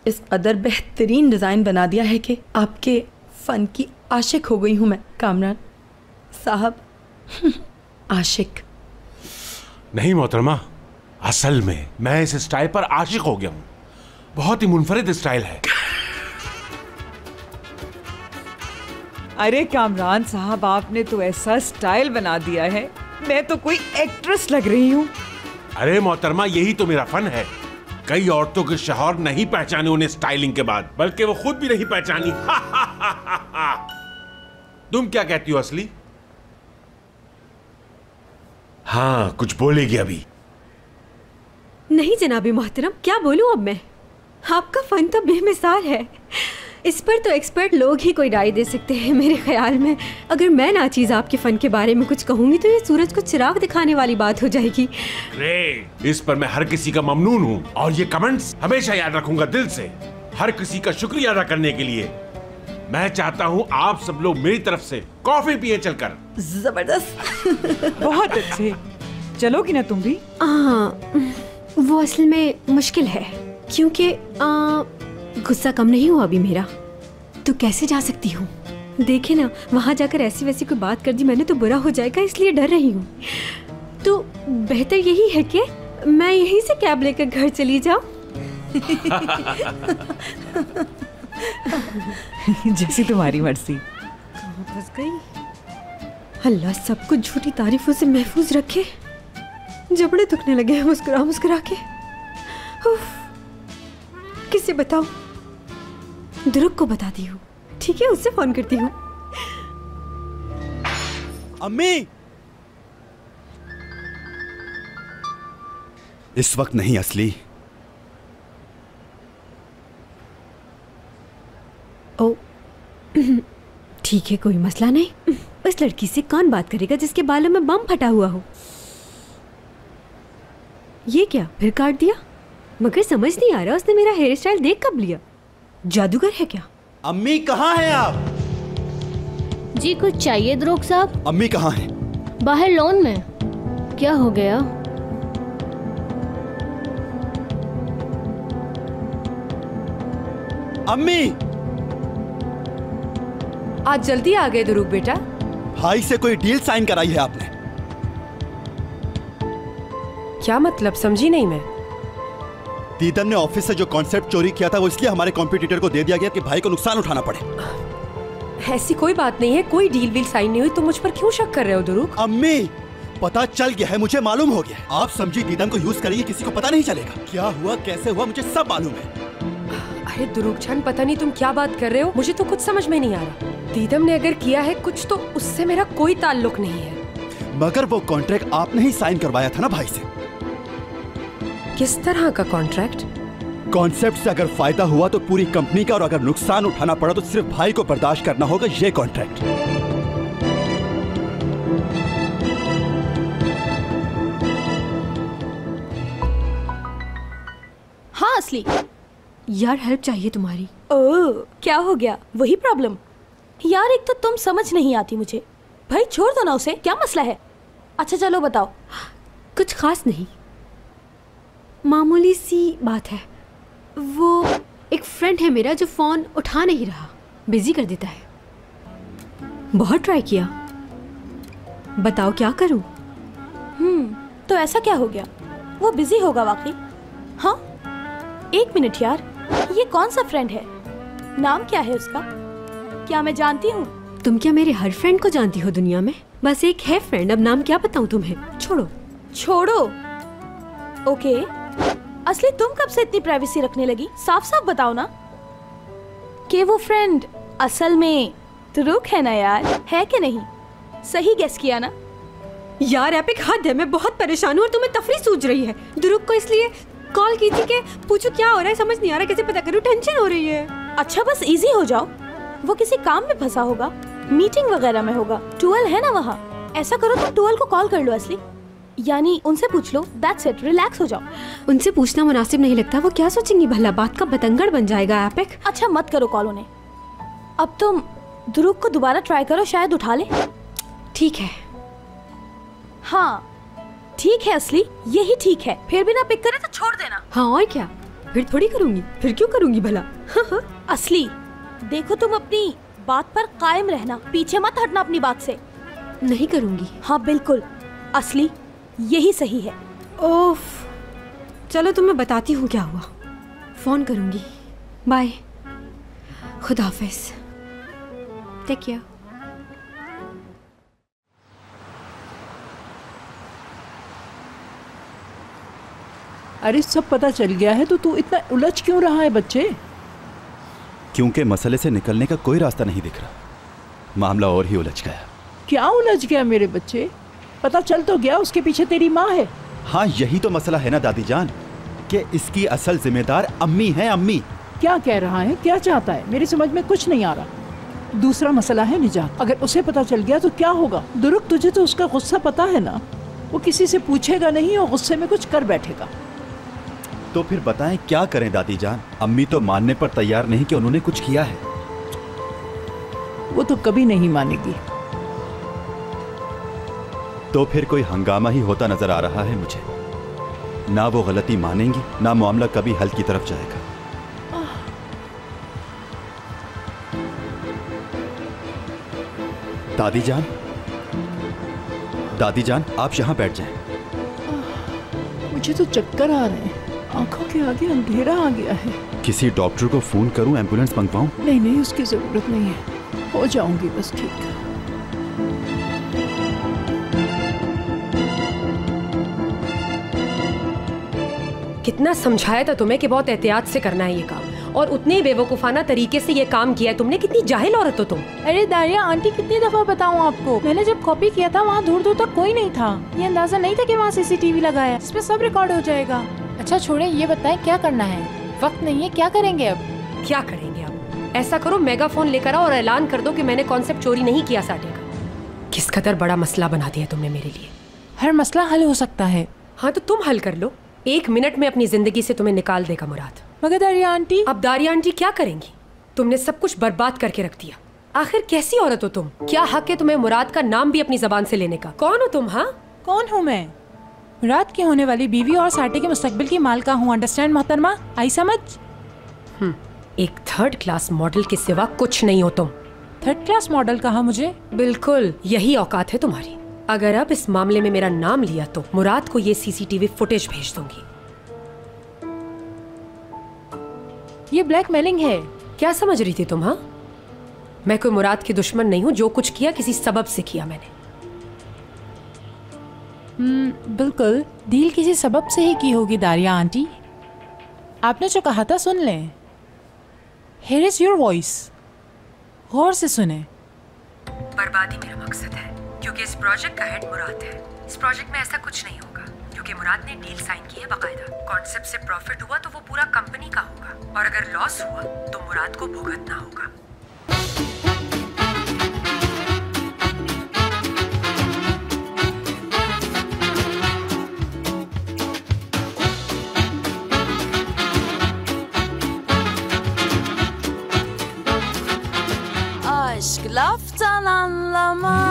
इस कदर बेहतरीन डिज़ाइन बना दिया है कि आपके फ़न की आशिक हो गई हूँ मैं कामरान साहब। आशिक नहीं मोहतरमा, असल में मैं इस स्टाइल पर आशिक हो गया हूँ। बहुत ही मुनफरिद स्टाइल है। अरे कामरान साहब, आपने तो ऐसा स्टाइल बना दिया है, मैं तो कोई एक्ट्रेस लग रही हूँ। अरे मोहतरमा, यही तो मेरा फन है। कई औरतों के शौहर नहीं पहचाने उन्हें स्टाइलिंग के बाद, बल्कि वो खुद भी नहीं पहचानी। तुम क्या कहती हो असली? हाँ, कुछ बोलेगी अभी? नहीं जनाबी मोहतरम, क्या बोलूं अब मैं। आपका फन तो बेमिसाल है, इस पर तो एक्सपर्ट लोग ही कोई राय दे सकते हैं। मेरे ख्याल में अगर मैं नाचीज आपके फन के बारे में कुछ कहूंगी तो ये सूरज को चिराग दिखाने वाली बात हो जाएगी। इस पर मैं हर किसी का ममनून हूँ और ये कमेंट्स हमेशा याद रखूंगा दिल से। हर किसी का शुक्रिया अदा करने के लिए मैं चाहता हूँ आप सब लोग मेरी तरफ से कॉफी पिए चलकर। जबरदस्त। बहुत अच्छे। चलोगी ना तुम भी? वो असल में मुश्किल है क्योंकि गुस्सा कम नहीं हुआ अभी मेरा, तो कैसे जा सकती हूँ। देखे ना, वहाँ जाकर ऐसी वैसी कोई बात कर दी मैंने तो बुरा हो जाएगा, इसलिए डर रही हूँ। तो बेहतर यही है कि मैं यहीं से कैब लेकर घर चली जाऊँ। जैसी तुम्हारी मर्जी। कहाँ फंस गई? अल्लाह सबको झूठी तारीफों से महफूज रखे। जबड़े दुखने लगे हैं मुस्कुरा मुस्कुरा के। किसे बताऊं? दुरुक को बताती हूँ, ठीक है? उससे फोन करती हूँ। अम्मी, इस वक्त नहीं असली। ओ ठीक है, कोई मसला नहीं। उस लड़की से कौन बात करेगा जिसके बालों में बम फटा हुआ हो? ये क्या फिर काट दिया? मगर समझ नहीं आ रहा उसने मेरा हेयर स्टाइल देख कब लिया। जादूगर है क्या? अम्मी कहाँ हैं आप? जी कुछ चाहिए दरोग साहब? अम्मी कहाँ हैं? बाहर लॉन में। क्या हो गया? अम्मी! आज जल्दी आ गए दरूग बेटा। भाई से कोई डील साइन कराई है आपने? क्या मतलब, समझी नहीं मैं। दीदम ने ऑफिस से जो कॉन्सेप्ट चोरी किया था वो इसलिए हमारे कॉम्पिटिटर को दे दिया गया कि भाई को नुकसान उठाना पड़े। ऐसी कोई बात नहीं है, कोई डील वील साइन नहीं हुई। तुम मुझ पर क्यों शक कर रहे हो दरूग? अम्मी, पता चल गया है, मुझे मालूम हो गया। आप समझी दीदम को यूज करेंगे, किसी को पता नहीं चलेगा। क्या हुआ कैसे हुआ मुझे सब मालूम है। अरे दरूग छन, पता नहीं तुम क्या बात कर रहे हो, मुझे तो कुछ समझ में नहीं आ रहा। दीदम ने अगर किया है कुछ तो उससे मेरा कोई ताल्लुक नहीं है। मगर वो कॉन्ट्रैक्ट आपने ही साइन करवाया था ना भाई से। किस तरह का कॉन्ट्रैक्ट? कॉन्सेप्ट से अगर फायदा हुआ तो पूरी कंपनी का, और अगर नुकसान उठाना पड़ा तो सिर्फ भाई को बर्दाश्त करना होगा, ये कॉन्ट्रैक्ट। हाँ असली यार, हेल्प चाहिए तुम्हारी। ओह, क्या हो गया? वही प्रॉब्लम? यार एक तो तुम समझ नहीं आती मुझे। भाई छोड़ दो ना उसे, क्या मसला है? अच्छा चलो बताओ। कुछ खास नहीं, मामूली सी बात है। वो एक फ्रेंड है मेरा जो फोन उठा नहीं रहा, बिजी कर देता है। बहुत ट्राई किया, बताओ क्या करूं? तो ऐसा क्या हो गया? वो बिजी होगा वाकई? हाँ, एक मिनट यार, ये कौन सा फ्रेंड है? नाम क्या है उसका? क्या मैं जानती हूँ? तुम क्या मेरे हर फ्रेंड को जानती हो दुनिया में? बस एक है फ्रेंड, अब नाम क्या बताऊं तुम्हें? छोड़ो छोड़ो। ओके, असली तुम कब से इतनी प्राइवेसी रखने लगी? साफ साफ बताओ ना कि वो फ्रेंड असल में तुरुक है ना यार, है कि नहीं? सही गेस किया ना? यार एपिक हद है, मैं बहुत परेशान हूँ और तुम्हें तफरी सूझ रही है। दुरुक को इसलिए कॉल की थी कि पूछो क्या हो रहा है, समझ नहीं आ रहा कैसे पता करूँ, टेंशन हो रही है। अच्छा बस इजी हो जाओ, वो किसी काम में फंसा होगा, मीटिंग वगैरह में होगा। टूअल है ना वहाँ, ऐसा करो तुम टूअल को कॉल कर लो असली, यानी उनसे पूछ लो। दैट्स इट, रिलैक्स हो जाओ। उनसे पूछना मुनासिब नहीं लगता, वो क्या सोचेंगी भला, बात का बतंगड़ बन जाएगा एपिक। अच्छा मत करो कॉल उन्हें। अब तुम दुरुक को दोबारा ट्राई करो, शायद उठा ले। ठीक है। हाँ ठीक है असली, यही ठीक है। फिर भी ना पिक करे तो छोड़ देना। हाँ और क्या, फिर थोड़ी करूंगी, फिर क्यों करूंगी भला? असली देखो, तुम अपनी बात पर कायम रहना, पीछे मत हटना अपनी बात से। नहीं करूंगी। हाँ बिल्कुल, असली यही सही है। ओफ, चलो तुम्हें बताती हूँ क्या हुआ। फोन करूंगी। बाय, खुदा हाफिज, टेक केयर। अरे सब पता चल गया है तो तू इतना उलझ क्यों रहा है बच्चे? क्योंकि मसले से निकलने का कोई रास्ता नहीं दिख रहा, मामला और ही उलझ गया। क्या उलझ गया मेरे बच्चे? पता चल तो गया उसके पीछे तेरी माँ है। हाँ यही तो मसला है ना दादी जान, कि इसकी असल जिम्मेदार अम्मी है। अम्मी क्या कह रहा है, क्या चाहता है? मेरी समझ में कुछ नहीं आ रहा। दूसरा मसला है निजात, अगर उसे पता चल गया तो क्या होगा? दुरुक, तुझे तो उसका गुस्सा पता है ना, वो किसी से पूछेगा नहीं और गुस्से में कुछ कर बैठेगा। तो फिर बताएं क्या करें दादी जान? अम्मी तो मानने पर तैयार नहीं कि उन्होंने कुछ किया है। वो तो कभी नहीं मानेगी। तो फिर कोई हंगामा ही होता नजर आ रहा है मुझे। ना वो गलती मानेंगी, ना मामला कभी हल की तरफ जाएगा। दादी जान आप यहाँ बैठ जाएं। मुझे तो चक्कर आ रहे हैं, आंखों के आगे अंधेरा आ गया है। किसी डॉक्टर को फोन करूं, एम्बुलेंस मंगवाऊं? नहीं, उसकी जरूरत नहीं है, हो जाऊंगी बस ठीक। कितना समझाया था तुम्हें कि बहुत एहतियात से करना है ये काम, और उतने बेवकूफाना तरीके से ये काम किया है तुमने। कितनी जाहिल औरत हो तुम। अरे दारिया आंटी, कितनी दफा बताऊं आपको, मैंने जब कॉपी किया था वहाँ दूर दूर तक कोई नहीं था। ये अंदाजा नहीं था कि वहाँ सीसीटीवी लगा है जिसमें सब रिकॉर्ड हो जाएगा। अच्छा छोड़े, ये बताएं क्या करना है? वक्त नहीं है, क्या करेंगे अब? क्या करेंगे अब? ऐसा करो, मेगाफोन लेकर आओ और ऐलान कर दो कि मैंने कॉन्सेप्ट चोरी नहीं किया साटे का। किस कदर बड़ा मसला बना दिया तुमने मेरे लिए। हर मसला हल हो सकता है। हाँ तो तुम हल कर लो, 1 मिनट में अपनी जिंदगी से तुम्हें निकाल देगा मुराद। मगर दारिया आंटी। अब दारिया आंटी क्या करेंगी? तुमने सब कुछ बर्बाद करके रख दिया। आखिर कैसी औरत हो तुम? क्या हक है तुम्हें मुराद का नाम भी अपनी जबान से लेने का? कौन हो तुम? हाँ कौन हूँ मैं? मुराद की होने वाली बीवी और साटे के मुस्तकबिल की माल का हूँ। अंडरस्टैंड मोहतरमा? आई समझ? एक 3rd क्लास मॉडल के सिवा कुछ नहीं हो तुम। 3rd क्लास मॉडल कहा मुझे? बिल्कुल यही औकात है तुम्हारी। अगर अब इस मामले में मेरा नाम लिया तो मुराद को ये सीसीटीवी फुटेज भेज दूंगी। ये ब्लैकमेलिंग है। क्या समझ रही थी तुम? हाँ, मैं कोई मुराद की दुश्मन नहीं हूँ। जो कुछ किया किसी सबब से किया मैंने। बिल्कुल, डील किसी सबब से ही की होगी दारिया आंटी। आपने जो कहा था सुन लें। Here is your voice, गौर से सुने। बर्बादी मेरा मकसद है क्योंकि इस प्रोजेक्ट का हेड मुराद है। इस प्रोजेक्ट में ऐसा कुछ नहीं होगा क्योंकि मुराद ने डील साइन की है बाकायदा। कॉन्सेप्ट से प्रॉफिट हुआ तो वो पूरा कंपनी का होगा, और अगर लॉस हुआ तो मुराद को भुगतना होगा। Aşk laftan anlamaz.